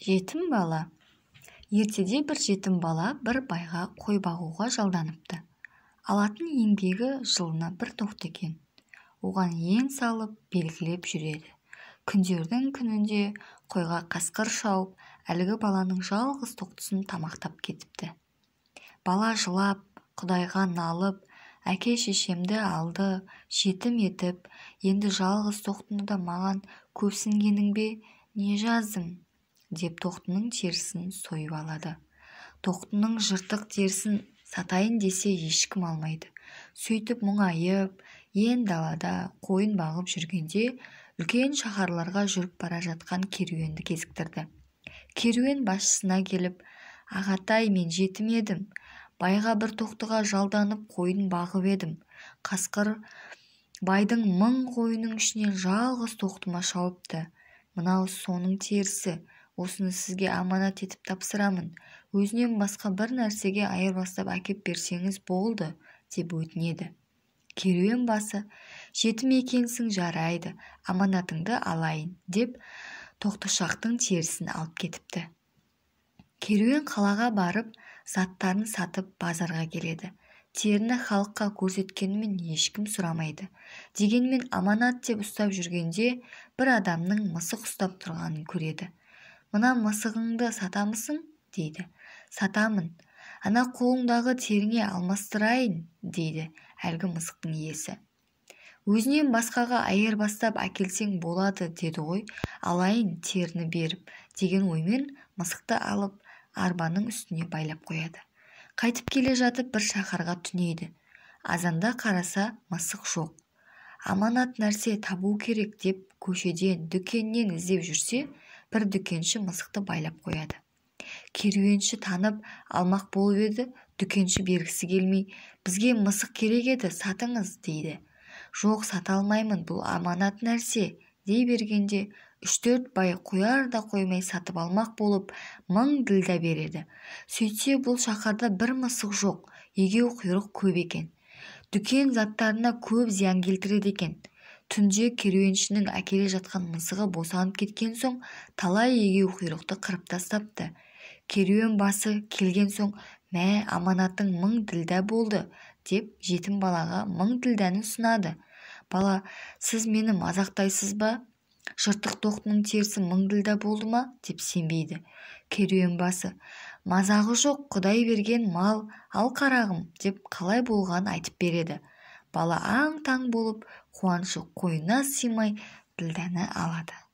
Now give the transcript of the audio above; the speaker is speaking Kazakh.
Жетім бала. Ертеде бір жетім бала бір байға қой бағуға жалданыпты. Алатын еңбегі жылына бір тоқты екен. Оған ен салып белгілеп жүреді. Күндердің күнінде қойға қасқыр шауып, әлгі баланың жалғыз тоқтысын тамақтап кетіпті. Бала жылап, Құдайға налып, әке-шешемді алды, жетім етіп, енді жалғыз тоқтыны да маған көпсінгенің бе, не жаздым? Деп тоқтының терісін сойып алады. Тоқтының жыртық терісін сатайын десе ешкім алмайды. Сөйтіп мұңайып, ен далада қойын бағып жүргенде үлкен шаһарларға жүріп бара жатқан керуенді кезіктірді. Керуен басшысына келіп, «Ағатай, мен жетім едім. Байға бір тоқтыға жалданып қойын бағып едім. Қасқыр байдың 1000 қойының ішінен жалғыз тоқтыма шауыпты. Мынау соның терісі. Осыны сізге аманат етіп тапсырамын. Өзінен басқа бір нәрсеге айырбастап әкеп берсеңіз болды», деп өтінеді. Керуен басы, «Жетім екенсің, жарайды, аманатыңды алайын», деп тоқтышақтың терісін алып кетіпті. Керуен қалаға барып, заттарын сатып базарға келеді. Теріні халыққа көрсеткенімен ешкім сұрамайды. Дегенмен аманат деп ұстап жүргенде бір адамның мысық ұстап тұрғанын көреді. «Мына мысығыңды сатамысың?» дейді. «Сатамын. Ана қолыңдағы теріңе алмастырайын», дейді әлгі мысықтың иесі. «Өзінен басқаға айырбастап әкелсең болады, деді ғой, алайын теріні беріп», деген оймен мысықты алып арбаның үстіне байлап қояды. Қайтып келе жатып бір шаһарға түнейді. Азанда қараса мысық жоқ. Аманат нәрсе табу керек деп көшеден, дүкеннен іздеп жүрсе, бір дүкенші мысықты байлап қояды. Керуенші танып алмақ болып еді, дүкенші бергісі келмей, «Бізге мысық керек еді, сатыңыз», дейді. «Жоқ, сата алмаймын, бұл аманат нәрсе», дей бергенде 3-4 бай қояр да қоймай сатып алмақ болып 1000 ділда береді. Сөйтсе бұл шаһарда бір мысық жоқ, егеу құйрық көп екен. Дүкен заттарына көп зиян келтіреді екен. Түнде керуеншінің әкеле жатқан мысығы босанып кеткен соң талай егеу құйрықты қырып тастапты. Керуен басы келген соң, «Мә, аманатың 1000 ділда болды», деп жетім балаға 1000 ділдәні ұсынады. Бала, «Сіз мені мазақтайсыз ба? Жыртық тоқтының терісі 1000 ділда болды ма?» деп сенбейді. Керуен басы, «Мазағы жоқ, Құдай берген мал, ал қарағым», деп қалай болғанын айтып береді. Бала аң-таң болып, қуанышы қойнына сыймай ділдәні алады.